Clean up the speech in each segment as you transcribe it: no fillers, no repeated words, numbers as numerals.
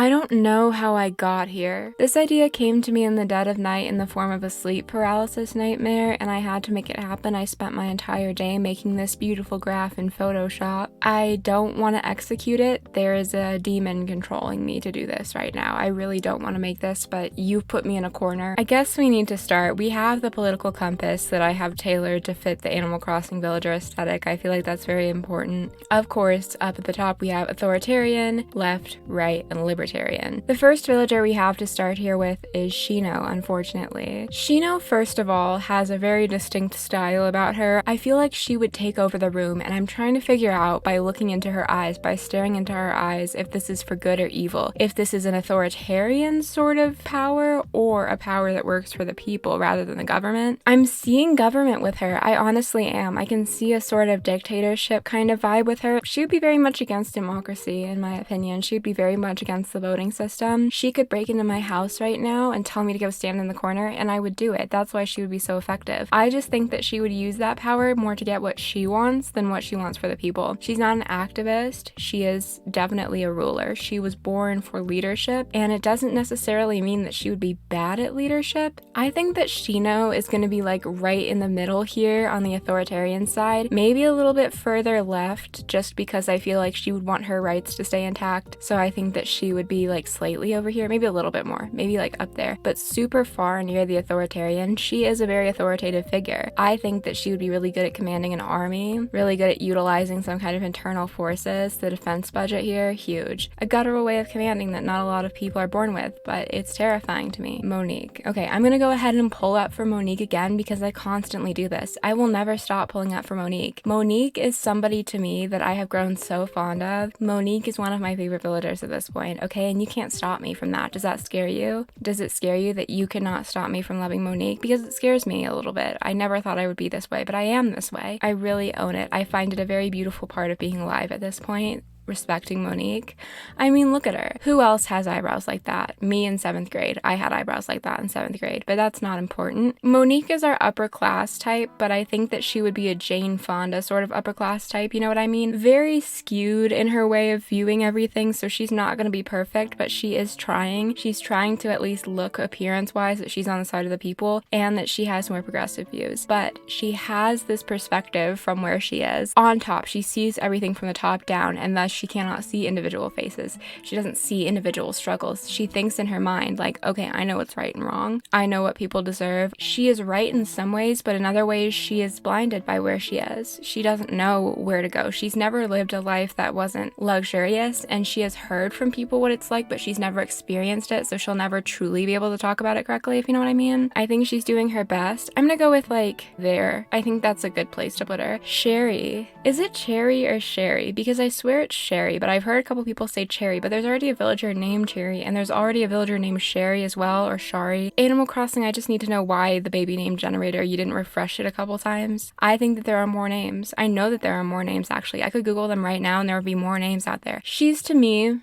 I don't know how I got here. This idea came to me in the dead of night in the form of a sleep paralysis nightmare, and I had to make it happen. I spent my entire day making this beautiful graph in Photoshop. I don't want to execute it. There is a demon controlling me to do this right now. I really don't want to make this, but you've put me in a corner. I guess we need to start. We have the political compass that I have tailored to fit the Animal Crossing villager aesthetic. I feel like that's very important. Of course, up at the top we have authoritarian, left, right, and libertarian. The first villager we have to start here with is Shino, unfortunately. Shino, first of all, has a very distinct style about her. I feel like she would take over the room, and I'm trying to figure out by looking into her eyes, by staring into her eyes, if this is for good or evil. If this is an authoritarian sort of power, or a power that works for the people rather than the government. I'm seeing government with her. I honestly am. I can see a sort of dictatorship kind of vibe with her. She would be very much against democracy, in my opinion. She would be very much against the voting system. She could break into my house right now and tell me to go stand in the corner, and I would do it. That's why she would be so effective. I just think that she would use that power more to get what she wants than what she wants for the people. She's not an activist. She is definitely a ruler. She was born for leadership, and it doesn't necessarily mean that she would be bad at leadership. I think that Shino is going to be like right in the middle here on the authoritarian side, maybe a little bit further left, just because I feel like she would want her rights to stay intact. So I think that she would be like slightly over here, maybe a little bit more, maybe like up there, but super far near the authoritarian. She is a very authoritative figure. I think that she would be really good at commanding an army, really good at utilizing some kind of internal forces. The defense budget here, huge. A guttural way of commanding that not a lot of people are born with, but it's terrifying to me. Monique. Okay, I'm gonna go ahead and pull up for Monique again because I constantly do this. I will never stop pulling up for Monique. Monique is somebody to me that I have grown so fond of. Monique is one of my favorite villagers at this point, okay? And you can't stop me from that. Does that scare you? Does it scare you that you cannot stop me from loving Monique? Because it scares me a little bit. I never thought I would be this way, but I am this way. I really own it. I find it a very beautiful part of being alive at this point. Respecting Monique. I mean, look at her. Who else has eyebrows like that? Me in 7th grade. I had eyebrows like that in 7th grade, but that's not important. Monique is our upper class type, but I think that she would be a Jane Fonda sort of upper class type, you know what I mean? Very skewed in her way of viewing everything, so she's not going to be perfect, but she is trying. She's trying to at least look appearance-wise that she's on the side of the people and that she has more progressive views. But she has this perspective from where she is. On top, she sees everything from the top down, and thus she cannot see individual faces. She doesn't see individual struggles. She thinks in her mind like, okay, I know what's right and wrong. I know what people deserve. She is right in some ways, but in other ways she is blinded by where she is. She doesn't know where to go. She's never lived a life that wasn't luxurious, and she has heard from people what it's like, but she's never experienced it, so she'll never truly be able to talk about it correctly, if you know what I mean. I think she's doing her best. I'm gonna go with like there. I think that's a good place to put her. Sherry. Is it Cherry or Sherry? Because I swear it's Sherry, but I've heard a couple people say Cherry, but there's already a villager named Cherry, and there's already a villager named Sherry as well, or Shari. Animal Crossing, I just need to know why the baby name generator, you didn't refresh it a couple times. I think that there are more names. I know that there are more names, actually. I could Google them right now and there would be more names out there. She's to me,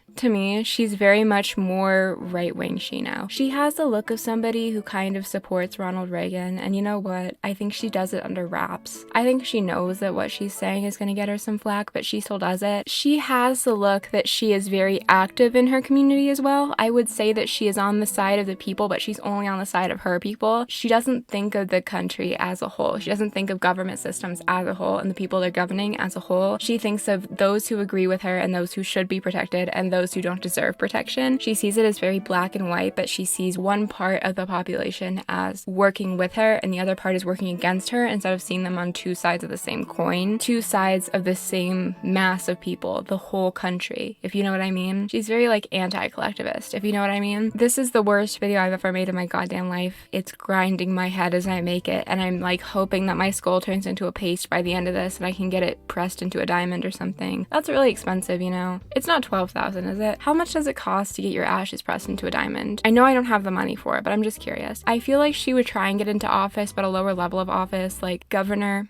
she's very much more right-wing Shino. She has the look of somebody who kind of supports Ronald Reagan, and you know what? I think she does it under wraps. I think she knows that what she's saying is going to get her some flack, but she still does it. She has the look that she is very active in her community as well. I would say that she is on the side of the people, but she's only on the side of her people. She doesn't think of the country as a whole. She doesn't think of government systems as a whole and the people they're governing as a whole. She thinks of those who agree with her and those who should be protected and those who don't deserve protection. She sees it as very black and white, but she sees one part of the population as working with her and the other part is working against her, instead of seeing them on two sides of the same coin, two sides of the same mass of people, the whole country, if you know what I mean. She's very like anti-collectivist, if you know what I mean. This is the worst video I've ever made in my goddamn life. It's grinding my head as I make it, and I'm like hoping that my skull turns into a paste by the end of this and I can get it pressed into a diamond or something. That's really expensive, you know. It's not 12,000, is it? How much does it cost to get your ashes pressed into a diamond? I know I don't have the money for it, but I'm just curious. I feel like she would try and get into office, but a lower level of office, like governor.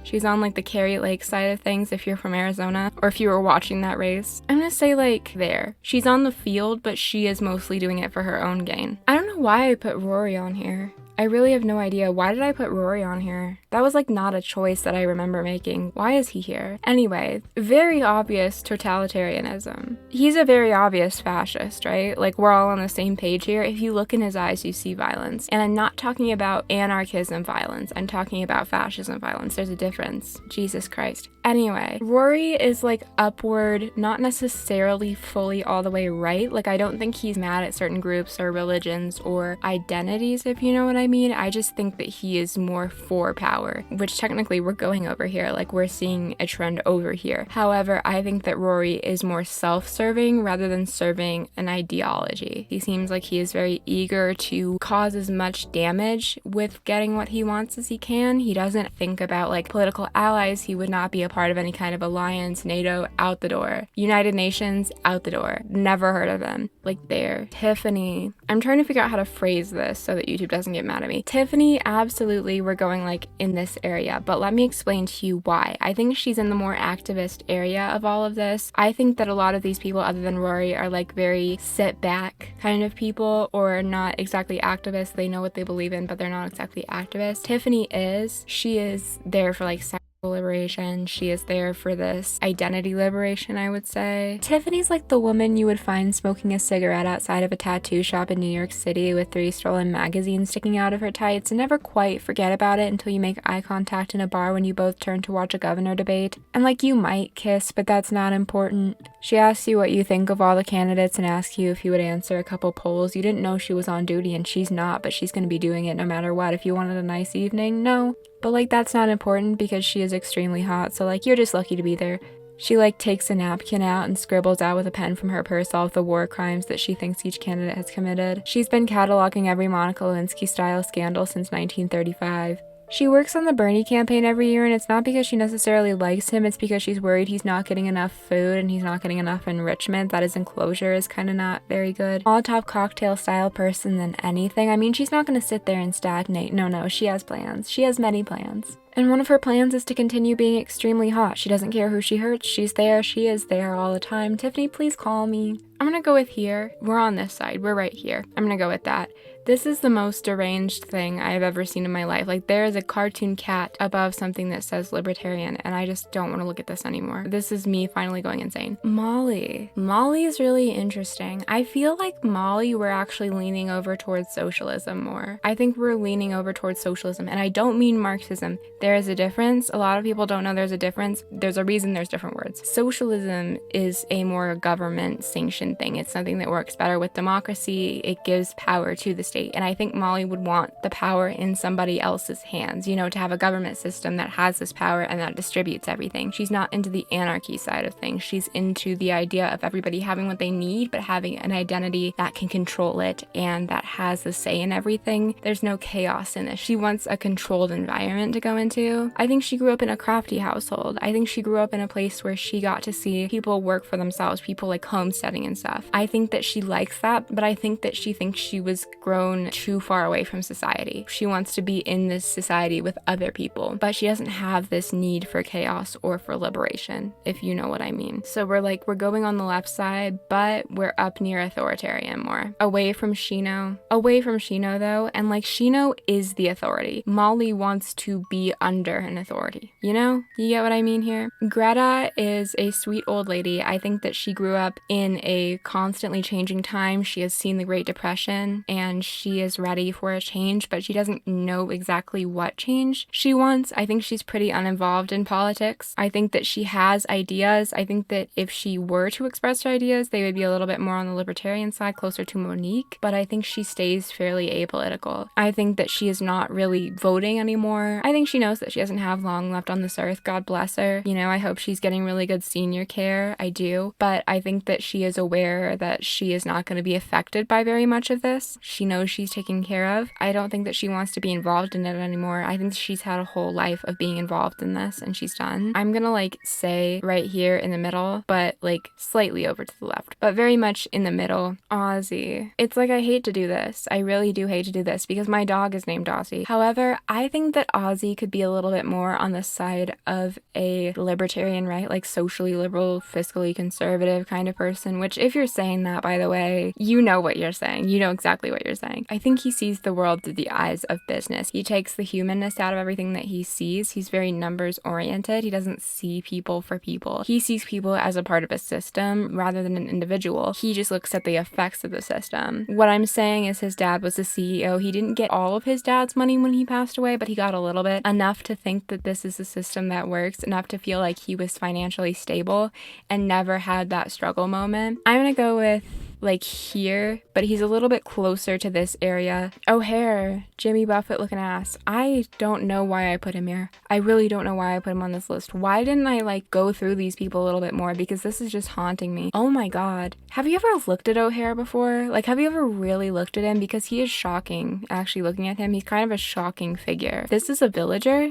She's on like the Carrie Lake side of things if you're from Arizona, or if you were watching that race. I'm gonna say like there. She's on the field, but she is mostly doing it for her own gain. I don't know why I put Rory on here. I really have no idea. Why did I put Rory on here? That was like not a choice that I remember making. Why is he here? Anyway, very obvious totalitarianism. He's a very obvious fascist, right? Like we're all on the same page here. If you look in his eyes, you see violence. And I'm not talking about anarchism violence. I'm talking about fascism violence. There's a difference. Jesus Christ. Anyway, Rory is like upward, not necessarily fully all the way right. Like I don't think he's mad at certain groups or religions or identities, if you know what I mean. I just think that he is more for power, which technically we're going over here. Like we're seeing a trend over here. However, I think that Rory is more self-serving rather than serving an ideology. He seems like he is very eager to cause as much damage with getting what he wants as he can. He doesn't think about like political allies. He would not be a part of any kind of alliance. NATO, out the door. United Nations, out the door. Never heard of them. Like there. Tiffany. I'm trying to figure out how to phrase this so that YouTube doesn't get mad at me. Tiffany, absolutely, we're going like in this area, but let me explain to you why. I think she's in the more activist area of all of this. I think that a lot of these people, other than Rory, are like very sit back kind of people, or not exactly activists. They know what they believe in, but they're not exactly activists. Tiffany is. She is there for like liberation. She is there for this identity liberation, I would say. Tiffany's like the woman you would find smoking a cigarette outside of a tattoo shop in New York City with 3 stolen magazines sticking out of her tights and never quite forget about it until you make eye contact in a bar when you both turn to watch a governor debate. And like you might kiss, but that's not important. She asks you what you think of all the candidates and asks you if you would answer a couple polls. You didn't know she was on duty and she's not, but she's gonna be doing it no matter what. If you wanted a nice evening, no. But like that's not important because she is extremely hot, so like you're just lucky to be there. She like takes a napkin out and scribbles out with a pen from her purse all of the war crimes that she thinks each candidate has committed. She's been cataloging every Monica Lewinsky style scandal since 1935. She works on the Bernie campaign every year, and it's not because she necessarily likes him, it's because she's worried he's not getting enough food and he's not getting enough enrichment, that his enclosure is kind of not very good. Molotov cocktail style person than anything. I mean, she's not going to sit there and stagnate. No, she has plans. She has many plans. And one of her plans is to continue being extremely hot. She doesn't care who she hurts. She's there. She is there all the time. Tiffany, please call me. I'm gonna go with here. We're on this side. We're right here. I'm gonna go with that. This is the most deranged thing I've ever seen in my life. Like, there is a cartoon cat above something that says libertarian, and I just don't want to look at this anymore. This is me finally going insane. Molly. Molly is really interesting. I feel like Molly, we're actually leaning over towards socialism more. I think we're leaning over towards socialism, and I don't mean Marxism. There is a difference. A lot of people don't know there's a difference. There's a reason there's different words. Socialism is a more government-sanctioned thing. It's something that works better with democracy. It gives power to the state. And I think Molly would want the power in somebody else's hands, you know, to have a government system that has this power and that distributes everything. She's not into the anarchy side of things. She's into the idea of everybody having what they need, but having an identity that can control it and that has a say in everything. There's no chaos in this. She wants a controlled environment to go into. I think she grew up in a crafty household. I think she grew up in a place where she got to see people work for themselves, people like homesteading and stuff. I think that she likes that, but I think that she thinks she was grown too far away from society. She wants to be in this society with other people, but she doesn't have this need for chaos or for liberation, if you know what I mean. So we're going on the left side, but we're up near authoritarian more. Away from Shino though, and like Shino is the authority. Molly wants to be under an authority. You know? You get what I mean here? Greta is a sweet old lady. I think that she grew up in a constantly changing time. She has seen the Great Depression and she is ready for a change, but she doesn't know exactly what change she wants. I think she's pretty uninvolved in politics. I think that she has ideas. I think that if she were to express her ideas, they would be a little bit more on the libertarian side, closer to Monique, but I think she stays fairly apolitical. I think that she is not really voting anymore. I think she knows that she doesn't have long left on this earth. God bless her. You know, I hope she's getting really good senior care. I do. But I think that she is aware that she is not going to be affected by very much of this. She knows she's taken care of. I don't think that she wants to be involved in it anymore. I think she's had a whole life of being involved in this and she's done. I'm gonna say right here in the middle, but like slightly over to the left, but very much in the middle. Ozzy. It's like I hate to do this. I really do hate to do this because my dog is named Ozzy. However, I think that Ozzy could be a little bit more on the side of a libertarian, right? Like socially liberal, fiscally conservative kind of person, which if you're saying that, by the way, you know what you're saying. You know exactly what you're saying. I think he sees the world through the eyes of business. He takes the humanness out of everything that he sees. He's very numbers oriented. He doesn't see people for people. He sees people as a part of a system rather than an individual. He just looks at the effects of the system. What I'm saying is his dad was the CEO. He didn't get all of his dad's money when he passed away, but he got a little bit, enough to think that this is a system that works, enough to feel like he was financially stable and never had that struggle moment. I'm gonna go with like here, but he's a little bit closer to this area. O'Hare, Jimmy Buffett looking ass. I don't know why I put him here. I really don't know why I put him on this list. Why didn't I like go through these people a little bit more? Because this is just haunting me. Oh my god. Have you ever looked at O'Hare before? Like, have you ever really looked at him? Because he is shocking. Actually looking at him, he's kind of a shocking figure. This is a villager?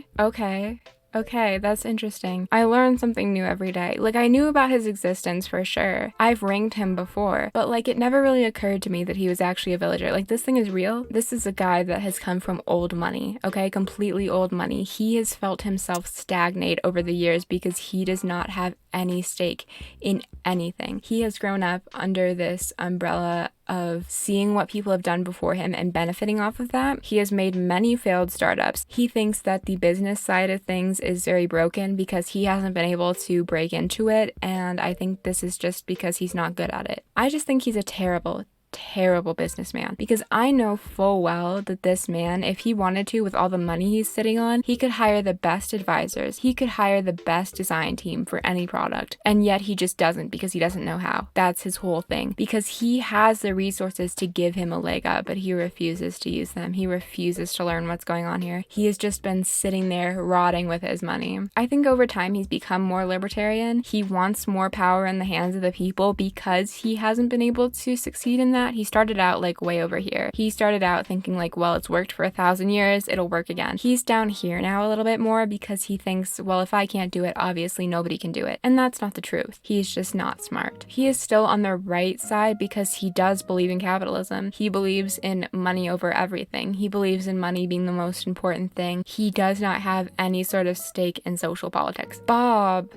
Okay, that's interesting. I learn something new every day. Like, I knew about his existence for sure. I've ringed him before, but like it never really occurred to me that he was actually a villager. Like, this thing is real. This is a guy that has come from old money, okay? Completely old money. He has felt himself stagnate over the years because he does not have any stake in anything. He has grown up under this umbrella of seeing what people have done before him and benefiting off of that. He has made many failed startups. He thinks that the business side of things is very broken because he hasn't been able to break into it, and I think this is just because he's not good at it. I just think he's a terrible businessman, because I know full well that this man, if he wanted to, with all the money he's sitting on, he could hire the best advisors, he could hire the best design team for any product, and yet he just doesn't because he doesn't know how. That's his whole thing, because he has the resources to give him a leg up, but he refuses to use them. He refuses to learn what's going on here. He has just been sitting there rotting with his money. I think over time he's become more libertarian. He wants more power in the hands of the people because he hasn't been able to succeed in that. He started out like way over here. He started out thinking like, well, it's worked for 1,000 years, it'll work again. He's down here now a little bit more because he thinks, well, if I can't do it, obviously nobody can do it. And that's not the truth. He's just not smart. He is still on the right side because he does believe in capitalism. He believes in money over everything. He believes in money being the most important thing. He does not have any sort of stake in social politics. Bob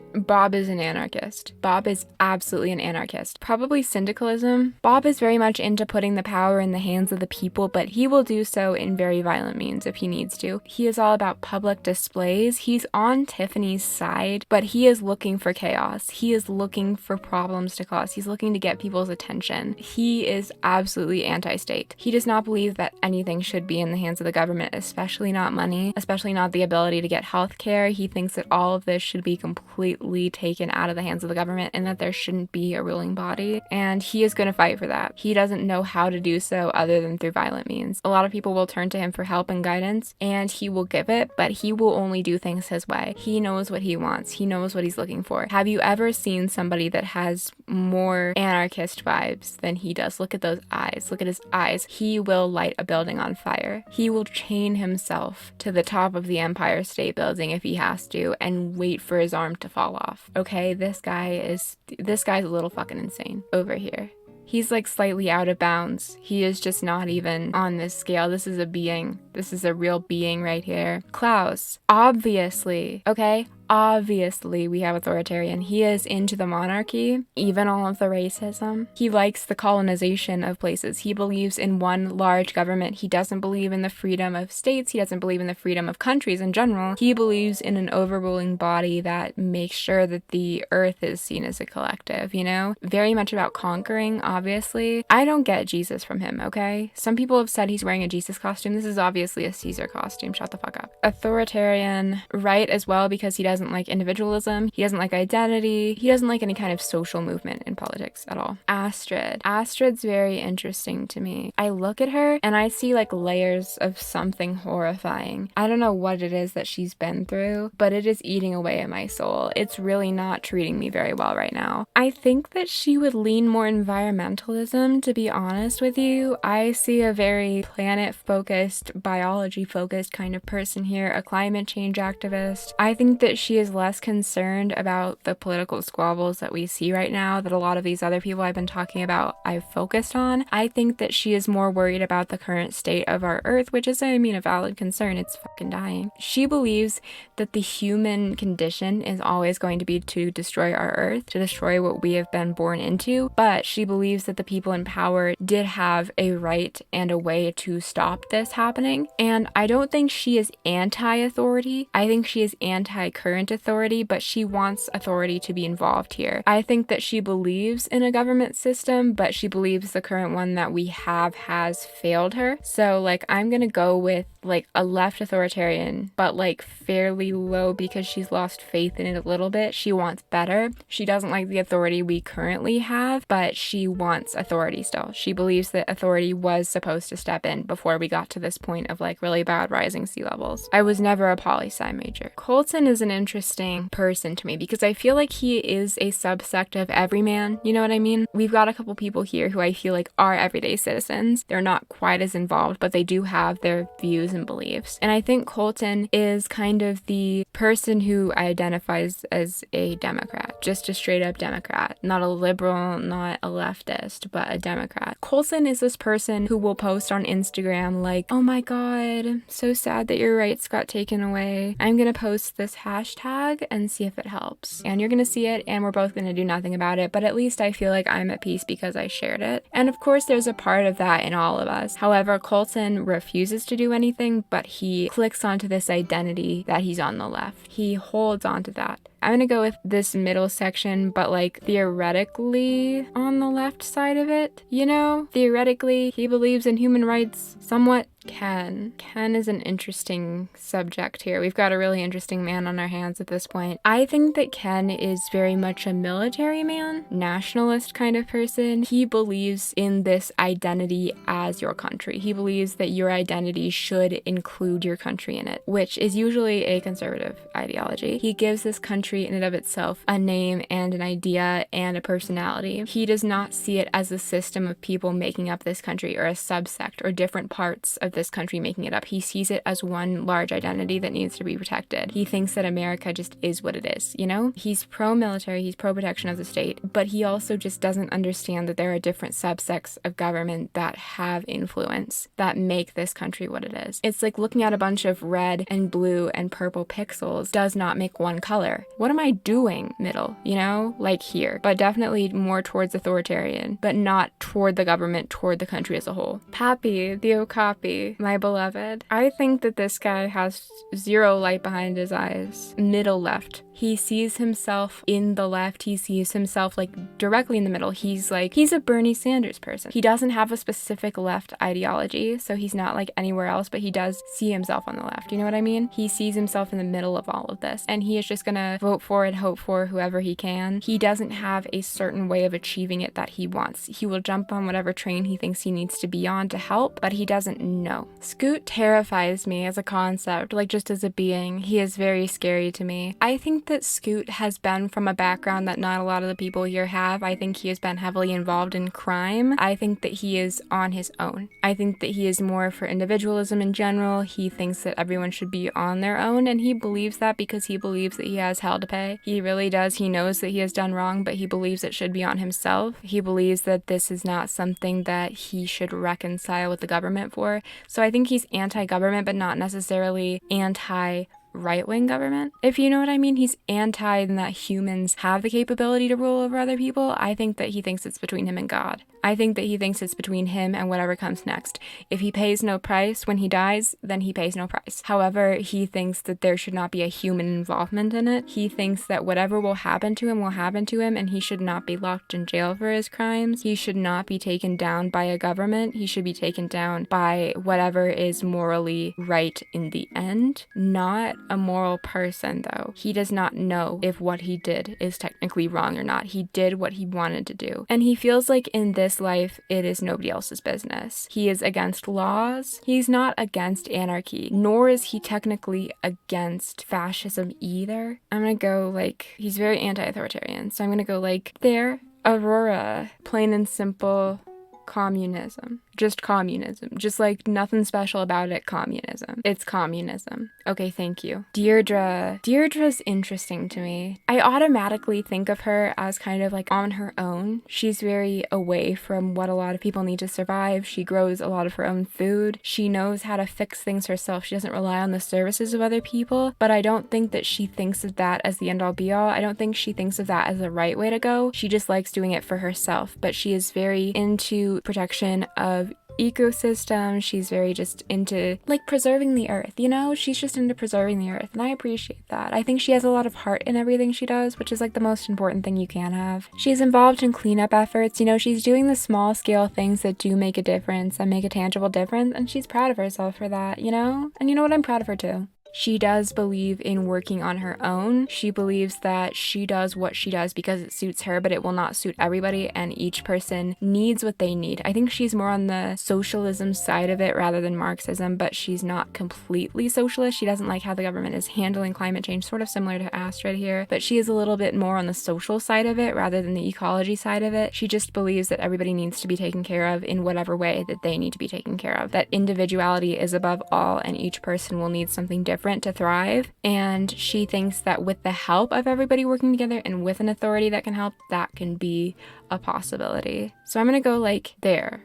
is an anarchist. Bob is absolutely an anarchist. Probably syndicalism. Bob is very much into putting the power in the hands of the people, but he will do so in very violent means if he needs to. He is all about public displays. He's on Tiffany's side, but he is looking for chaos. He is looking for problems to cause. He's looking to get people's attention. He is absolutely anti-state. He does not believe that anything should be in the hands of the government, especially not money, especially not the ability to get health care. He thinks that all of this should be completely taken out of the hands of the government and that there shouldn't be a ruling body, and he is going to fight for that. He doesn't know how to do so other than through violent means. A lot of people will turn to him for help and guidance, and he will give it, but he will only do things his way. He knows what he wants. He knows what he's looking for. Have you ever seen somebody that has more anarchist vibes than he does? Look at those eyes. Look at his eyes. He will light a building on fire. He will chain himself to the top of the Empire State Building if he has to and wait for his arm to fall off. Okay, this guy's a little fucking insane over here. He's like slightly out of bounds. He is just not even on this scale. This is a being. This is a real being right here. Klaus, obviously, okay? Obviously, we have authoritarian. He is into the monarchy, even all of the racism. He likes the colonization of places. He believes in one large government. He doesn't believe in the freedom of states. He doesn't believe in the freedom of countries in general. He believes in an overruling body that makes sure that the earth is seen as a collective, you know? Very much about conquering, obviously. I don't get Jesus from him, okay? Some people have said he's wearing a Jesus costume. This is obviously a Caesar costume. Shut the fuck up. Authoritarian, right as well, because he doesn't like individualism, he doesn't like identity, he doesn't like any kind of social movement in politics at all. Astrid's very interesting to me. I look at her and I see like layers of something horrifying. I don't know what it is that she's been through, but it is eating away at my soul. It's really not treating me very well right now. I think that she would lean more environmentalism, to be honest with you. I see a very planet-focused, biology-focused kind of person here, a climate change activist. I think that she she is less concerned about the political squabbles that we see right now that a lot of these other people I've been talking about I've focused on. I think that she is more worried about the current state of our earth, which is, I mean, a valid concern. It's fucking dying. She believes that the human condition is always going to be to destroy our earth, to destroy what we have been born into, but she believes that the people in power did have a right and a way to stop this happening. And I don't think she is anti-authority. I think she is anti-current authority, but she wants authority to be involved here. I think that she believes in a government system, but she believes the current one that we have has failed her. So like, I'm gonna go with like a left authoritarian, but like fairly low because she's lost faith in it a little bit. She wants better. She doesn't like the authority we currently have, but she wants authority still. She believes that authority was supposed to step in before we got to this point of like really bad rising sea levels. I was never a poli-sci major. Colton is an interesting person to me because I feel like he is a subsect of everyman. You know what I mean? We've got a couple people here who I feel like are everyday citizens. They're not quite as involved, but they do have their views and beliefs. And I think Colton is kind of the person who identifies as a Democrat, just a straight up Democrat, not a liberal, not a leftist, but a Democrat. Colton is this person who will post on Instagram like, oh my god, so sad that your rights got taken away. I'm gonna post this hashtag and see if it helps. And you're gonna see it and we're both gonna do nothing about it, but at least I feel like I'm at peace because I shared it. And of course there's a part of that in all of us. However, Colton refuses to do anything, but he clicks onto this identity that he's on the left. He holds onto that. I'm gonna go with this middle section, but like theoretically on the left side of it, you know? Theoretically, he believes in human rights somewhat. Ken is an interesting subject here. We've got a really interesting man on our hands at this point. I think that Ken is very much a military man, nationalist kind of person. He believes in this identity as your country. He believes that your identity should include your country in it, which is usually a conservative ideology. He gives this country in and of itself a name and an idea and a personality. He does not see it as a system of people making up this country or a subsect or different parts of this country making it up. He sees it as one large identity that needs to be protected. He thinks that America just is what it is, you know? He's pro-military, he's pro-protection of the state, but he also just doesn't understand that there are different subsects of government that have influence, that make this country what it is. It's like looking at a bunch of red and blue and purple pixels does not make one color. What am I doing, middle, you know? Like here, but definitely more towards authoritarian, but not toward the government, toward the country as a whole. Pappy, the Okapi, my beloved. I think that this guy has zero light behind his eyes. Middle left. He sees himself in the left. He sees himself like directly in the middle. He's a Bernie Sanders person. He doesn't have a specific left ideology, so he's not like anywhere else, but he does see himself on the left. You know what I mean? He sees himself in the middle of all of this, and he is just gonna vote for and hope for whoever he can. He doesn't have a certain way of achieving it that he wants. He will jump on whatever train he thinks he needs to be on to help, but he doesn't know. Scoot terrifies me as a concept, like just as a being. He is very scary to me. I think that Scoot has been from a background that not a lot of the people here have. I think he has been heavily involved in crime. I think that he is on his own. I think that he is more for individualism in general. He thinks that everyone should be on their own, and he believes that because he believes that he has hell to pay. He really does. He knows that he has done wrong, but he believes it should be on himself. He believes that this is not something that he should reconcile with the government for. So I think he's anti-government, but not necessarily anti-right-wing government, if you know what I mean. He's anti in that humans have the capability to rule over other people. I think that he thinks it's between him and God. I think that he thinks it's between him and whatever comes next. If he pays no price when he dies, then he pays no price. However, he thinks that there should not be a human involvement in it. He thinks that whatever will happen to him, and he should not be locked in jail for his crimes. He should not be taken down by a government. He should be taken down by whatever is morally right in the end. Not a moral person, though. He does not know if what he did is technically wrong or not. He did what he wanted to do. And he feels like in this life, it is nobody else's business. He is against laws. He's not against anarchy, nor is he technically against fascism either. I'm gonna go like, he's very anti-authoritarian, so I'm gonna go like there. Aurora, plain and simple, communism. Just communism. Just like nothing special about it, communism. It's communism. Okay, thank you. Deirdre. Deirdre's interesting to me. I automatically think of her as kind of like on her own. She's very away from what a lot of people need to survive. She grows a lot of her own food. She knows how to fix things herself. She doesn't rely on the services of other people, but I don't think that she thinks of that as the end all be all. I don't think she thinks of that as the right way to go. She just likes doing it for herself, but she is very into protection of ecosystem. She's very just into like preserving the earth, you know? She's just into preserving the earth, and I appreciate that. I think she has a lot of heart in everything she does, which is like the most important thing you can have. She's involved in cleanup efforts, you know, she's doing the small scale things that do make a difference and make a tangible difference, and she's proud of herself for that, you know? And you know what? I'm proud of her too. She does believe in working on her own. She believes that she does what she does because it suits her, but it will not suit everybody, and each person needs what they need. I think she's more on the socialism side of it rather than Marxism, but she's not completely socialist. She doesn't like how the government is handling climate change, sort of similar to Astrid here, but she is a little bit more on the social side of it rather than the ecology side of it. She just believes that everybody needs to be taken care of in whatever way that they need to be taken care of, that individuality is above all, and each person will need something different to thrive, and she thinks that with the help of everybody working together and with an authority that can help, that can be a possibility. So I'm gonna go like there.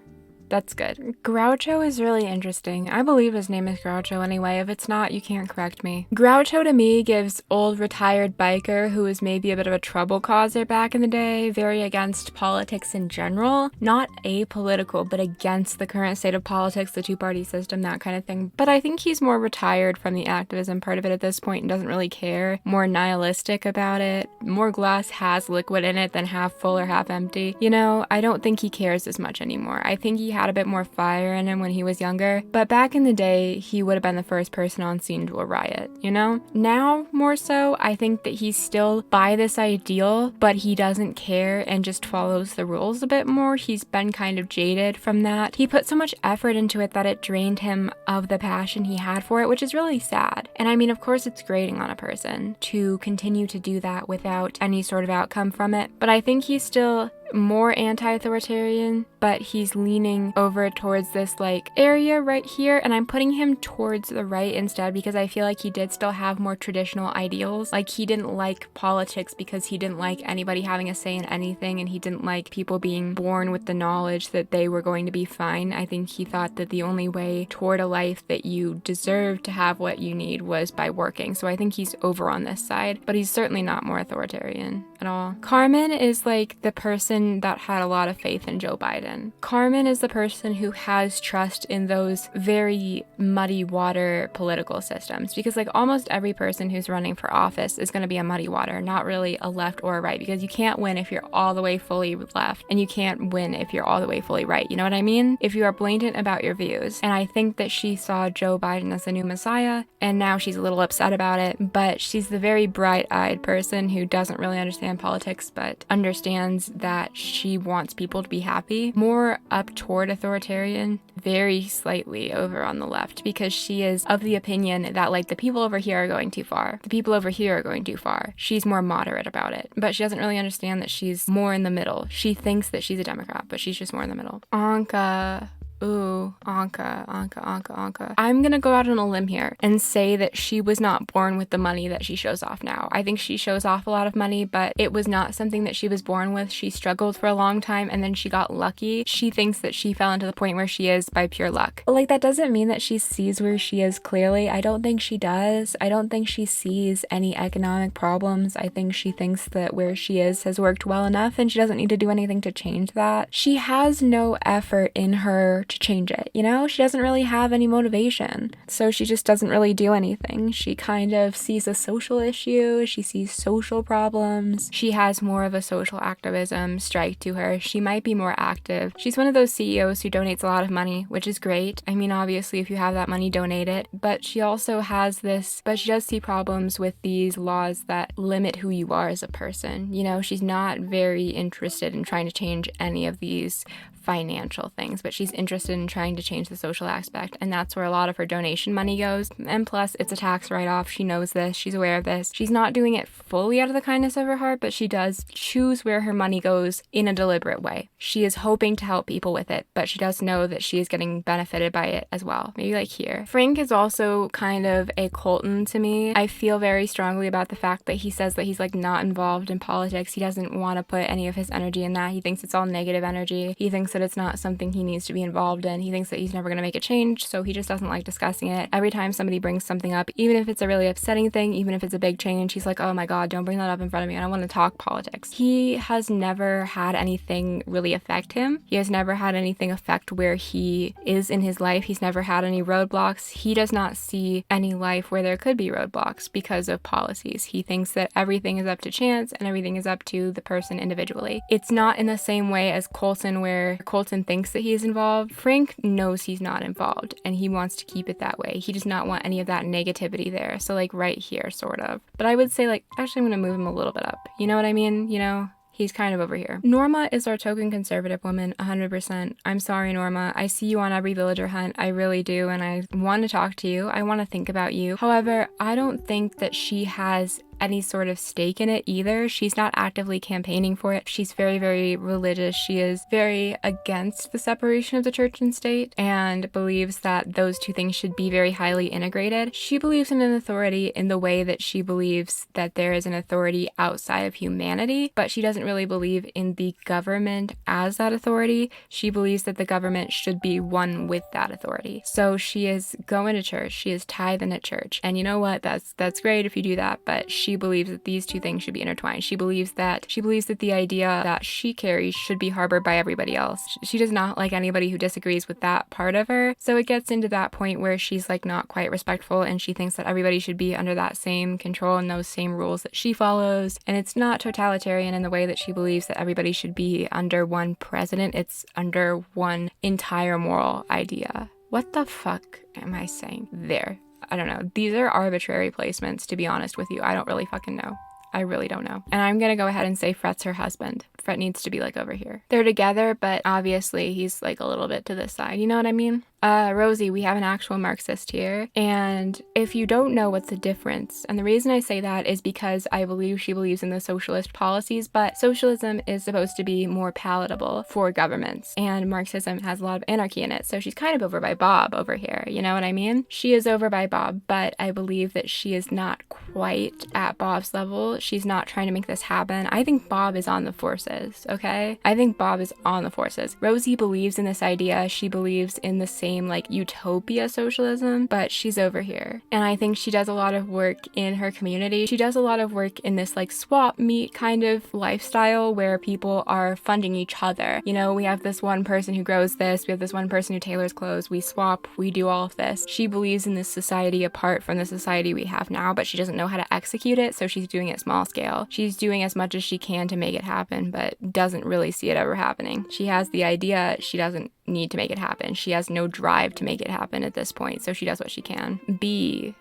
That's good. Groucho is really interesting. I believe his name is Groucho anyway. If it's not, you can't correct me. Groucho to me gives old retired biker who was maybe a bit of a trouble causer back in the day, very against politics in general. Not apolitical, but against the current state of politics, the two-party system, that kind of thing. But I think he's more retired from the activism part of it at this point and doesn't really care. More nihilistic about it. More glass has liquid in it than half full or half empty. You know, I don't think he cares as much anymore. I think he had a bit more fire in him when he was younger, but back in the day, he would have been the first person on scene to a riot, you know? Now, more so, I think that he's still by this ideal, but he doesn't care and just follows the rules a bit more. He's been kind of jaded from that. He put so much effort into it that it drained him of the passion he had for it, which is really sad. And I mean, of course, it's grating on a person to continue to do that without any sort of outcome from it, but I think he's still more anti-authoritarian, but he's leaning over towards this like area right here, and I'm putting him towards the right instead because I feel like he did still have more traditional ideals. Like he didn't like politics because he didn't like anybody having a say in anything, and he didn't like people being born with the knowledge that they were going to be fine. I think he thought that the only way toward a life that you deserve to have what you need was by working. So I think he's over on this side, but he's certainly not more authoritarian at all. Carmen is like the person that had a lot of faith in Joe Biden. Carmen is the person who has trust in those very muddy water political systems, because like almost every person who's running for office is going to be a muddy water, not really a left or a right, because you can't win if you're all the way fully left, and you can't win if you're all the way fully right. You know what I mean? If you are blatant about your views. And I think that she saw Joe Biden as the new messiah, and now she's a little upset about it, but she's the very bright-eyed person who doesn't really understand politics, but understands that she wants people to be happy. More up toward authoritarian, very slightly over on the left, because she is of the opinion that like the people over here are going too far. The people over here are going too far. She's more moderate about it, but she doesn't really understand that she's more in the middle. She thinks that she's a Democrat, but she's just more in the middle. Anka. Ooh, Anka. I'm gonna go out on a limb here and say that she was not born with the money that she shows off now. I think she shows off a lot of money, but it was not something that she was born with. She struggled for a long time and then she got lucky. She thinks that she fell into the point where she is by pure luck. Like, that doesn't mean that she sees where she is clearly. I don't think she does. I don't think she sees any economic problems. I think she thinks that where she is has worked well enough and she doesn't need to do anything to change that. She has no effort in her to change it, you know? She doesn't really have any motivation, so she just doesn't really do anything. She kind of sees a social issue, she sees social problems, she has more of a social activism strike to her. She might be more active. She's one of those CEOs who donates a lot of money, which is great. I mean, obviously, if you have that money, donate it, but she also has this, but she does see problems with these laws that limit who you are as a person. You know, she's not very interested in trying to change any of these financial things, but she's interested in trying to change the social aspect, and that's where a lot of her donation money goes. And plus, it's a tax write-off. She knows this. She's aware of this. She's not doing it fully out of the kindness of her heart, but she does choose where her money goes in a deliberate way. She is hoping to help people with it, but she does know that she is getting benefited by it as well. Maybe like here. Frank is also kind of a Colton to me. I feel very strongly about the fact that he says that he's like not involved in politics. He doesn't want to put any of his energy in that. He thinks it's all negative energy. He thinks that it's not something he needs to be involved in. He thinks that he's never going to make a change, so he just doesn't like discussing it. Every time somebody brings something up, even if it's a really upsetting thing, even if it's a big change, he's like, oh my god, don't bring that up in front of me. I don't want to talk politics. He has never had anything really affect him. He has never had anything affect where he is in his life. He's never had any roadblocks. He does not see any life where there could be roadblocks because of policies. He thinks that everything is up to chance and everything is up to the person individually. It's not in the same way as Colton, where Colton thinks that he is involved. Frank knows he's not involved and he wants to keep it that way. He does not want any of that negativity there. So like right here, sort of. But I would say like, actually I'm going to move him a little bit up. You know what I mean? You know? He's kind of over here. Norma is our token conservative woman, 100%. I'm sorry, Norma. I see you on every villager hunt. I really do, and I want to talk to you. I want to think about you. However, I don't think that she has any sort of stake in it either. She's not actively campaigning for it. She's very, very religious. She is very against the separation of the church and state and believes that those two things should be very highly integrated. She believes in an authority in the way that she believes that there is an authority outside of humanity, but she doesn't really believe in the government as that authority. She believes that the government should be one with that authority. So she is going to church. She is tithing at church. And you know what? That's great if you do that, but she believes that these two things should be intertwined. She believes that the idea that she carries should be harbored by everybody else. She does not like anybody who disagrees with that part of her. So it gets into that point where she's like not quite respectful, and she thinks that everybody should be under that same control and those same rules that she follows. And it's not totalitarian in the way that she believes that everybody should be under one president. It's under one entire moral idea. What the fuck am I saying there? I don't know. These are arbitrary placements, to be honest with you. I don't really fucking know. I really don't know. And I'm gonna go ahead and say Fret's her husband. Fret needs to be like over here. They're together, but obviously he's like a little bit to this side. You know what I mean? Rosie, we have an actual Marxist here. And if you don't know what's the difference, and the reason I say that is because I believe she believes in the socialist policies, but socialism is supposed to be more palatable for governments, and Marxism has a lot of anarchy in it. So she's kind of over by Bob over here. You know what I mean? She is over by Bob, but I believe that she is not quite at Bob's level. She's not trying to make this happen. I think Bob is on the forces, okay? I think Bob is on the forces. Rosie believes in this idea. She believes in the same like utopia socialism, but she's over here. And I think she does a lot of work in her community. She does a lot of work in this like swap meet kind of lifestyle where people are funding each other. You know, we have this one person who grows this, we have this one person who tailors clothes, we swap, we do all of this. She believes in this society apart from the society we have now, but she doesn't know how to execute it, so she's doing it small scale. She's doing as much as she can to make it happen, but doesn't really see it ever happening. She has the idea, she doesn't need to make it happen. She has no drive to make it happen at this point, so she does what she can. B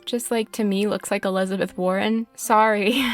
just like to me looks like Elizabeth Warren. Sorry.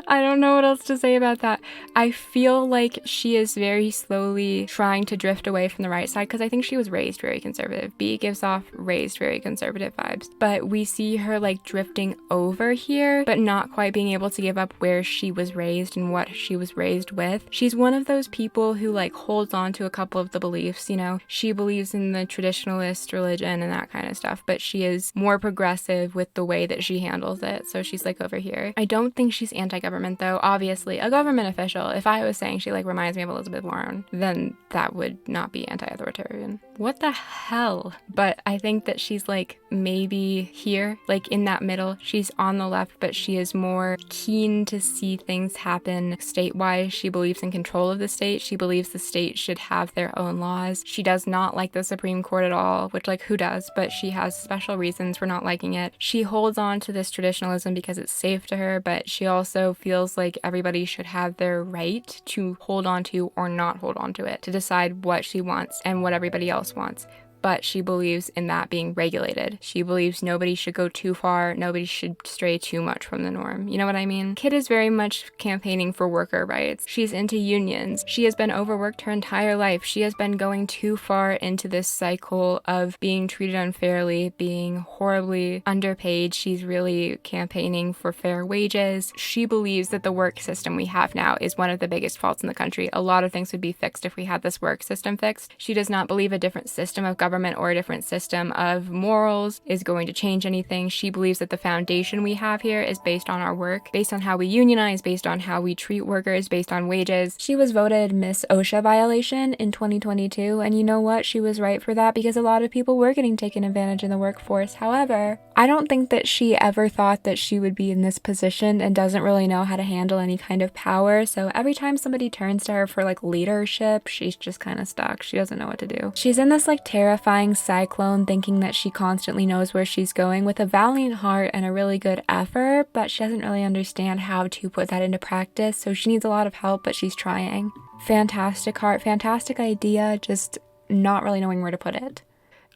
I don't know what else to say about that. I feel like she is very slowly trying to drift away from the right side because I think she was raised very conservative. B gives off raised very conservative vibes. But we see her like drifting over here, but not quite being able to give up where she was raised and what she was raised with. She's one of those people who like holds on to a couple of the beliefs, you know. She believes in the traditionalist religion and that kind of stuff, but she is more progressive with the way that she handles it. So she's like over here. I don't think she's anti-government though. Obviously a government official, if I was saying she like reminds me of Elizabeth Warren, then that would not be anti-authoritarian. What the hell? But I think that she's like maybe here, like in that middle. She's on the left, but she is more keen to see things happen state-wise. She believes in control of the state. She believes the state should have their own laws. She does not like the Supreme Court at all, which like who does? But she has special reasons for not liking it. She holds on to this traditionalism because it's safe to her, but she also feels like everybody should have their right to hold on to or not hold on to it, to decide what she wants and what everybody else wants. but she believes in that being regulated. She believes nobody should go too far, nobody should stray too much from the norm. You know what I mean? Kit is very much campaigning for worker rights. She's into unions. She has been overworked her entire life. She has been going too far into this cycle of being treated unfairly, being horribly underpaid. She's really campaigning for fair wages. She believes that the work system we have now is one of the biggest faults in the country. A lot of things would be fixed if we had this work system fixed. She does not believe a different system of government or a different system of morals is going to change anything. She believes that the foundation we have here is based on our work, based on how we unionize, based on how we treat workers, based on wages. She was voted Miss OSHA violation in 2022, and you know what? She was right for that because a lot of people were getting taken advantage in the workforce. However, I don't think that she ever thought that she would be in this position and doesn't really know how to handle any kind of power. So every time somebody turns to her for like leadership, she's just kind of stuck. She doesn't know what to do. She's in this like terrifying cyclone thinking that she constantly knows where she's going with a valiant heart and a really good effort, but she doesn't really understand how to put that into practice. So she needs a lot of help, but she's trying. Fantastic heart, fantastic idea, just not really knowing where to put it.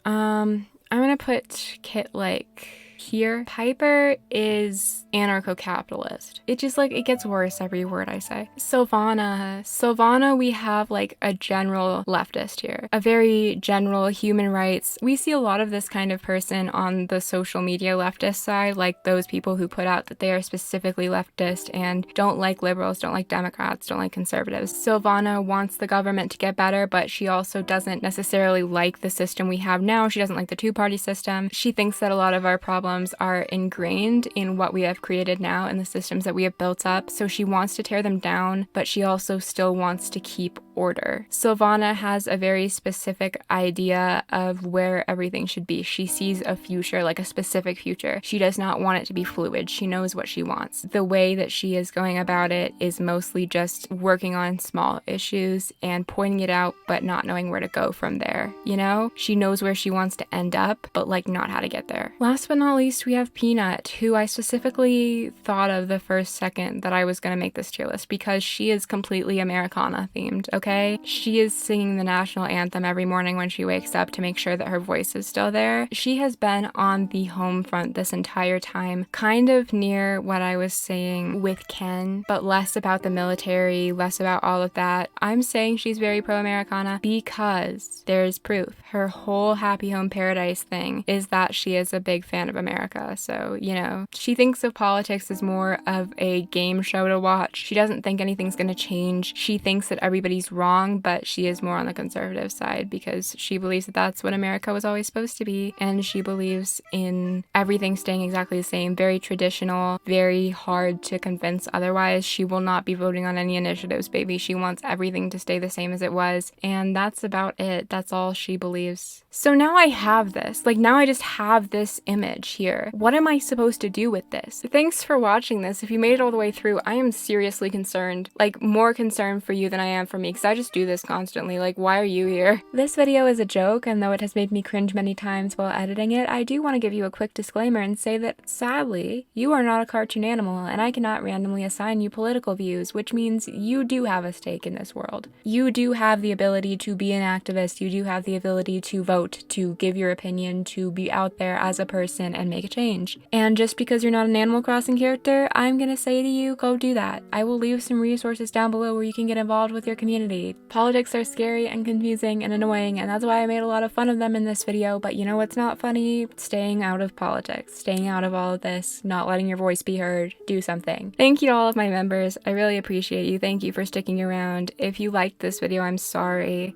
I'm gonna put Kit like here. Piper is anarcho-capitalist. It just like, it gets worse every word I say. Silvana, we have like a general leftist here. A very general human rights. We see a lot of this kind of person on the social media leftist side, like those people who put out that they are specifically leftist and don't like liberals, don't like Democrats, don't like conservatives. Silvana wants the government to get better, but she also doesn't necessarily like the system we have now. She doesn't like the two-party system. She thinks that a lot of our problems are ingrained in what we have created now and the systems that we have built up. So she wants to tear them down, but she also still wants to keep order. Silvana has a very specific idea of where everything should be. She sees a future, like a specific future. She does not want it to be fluid. She knows what she wants. The way that she is going about it is mostly just working on small issues and pointing it out, but not knowing where to go from there. You know, she knows where she wants to end up, but like not how to get there. Last but not least, we have Peanut, who I specifically thought of the first second that I was going to make this tier list because she is completely Americana themed, okay? She is singing the national anthem every morning when she wakes up to make sure that her voice is still there. She has been on the home front this entire time, kind of near what I was saying with Ken, but less about the military, less about all of that. I'm saying she's very pro-Americana because there's proof. Her whole Happy Home Paradise thing is that she is a big fan of America. So, you know, she thinks of politics as more of a game show to watch. She doesn't think anything's going to change. She thinks that everybody's wrong, but she is more on the conservative side because she believes that that's what America was always supposed to be. And she believes in everything staying exactly the same, very traditional, very hard to convince otherwise. She will not be voting on any initiatives, baby. She wants everything to stay the same as it was. And that's about it. That's all she believes. So now I have this. Like, now I just have this image here. What am I supposed to do with this? Thanks for watching this. If you made it all the way through, I am seriously concerned. Like, more concerned for you than I am for me, because I just do this constantly. Like, why are you here? This video is a joke, and though it has made me cringe many times while editing it, I do want to give you a quick disclaimer and say that, sadly, you are not a cartoon animal, and I cannot randomly assign you political views, which means you do have a stake in this world. You do have the ability to be an activist, you do have the ability to vote, to give your opinion, to be out there as a person and make a change. And just because you're not an Animal Crossing character, I'm gonna say to you, go do that. I will leave some resources down below where you can get involved with your community. Politics are scary and confusing and annoying, and that's why I made a lot of fun of them in this video, but you know what's not funny? Staying out of politics, staying out of all of this, not letting your voice be heard, do something. Thank you to all of my members. I really appreciate you. Thank you for sticking around. If you liked this video, I'm sorry.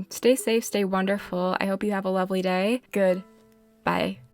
Stay safe, stay wonderful. I hope you have a lovely day. Good. Bye.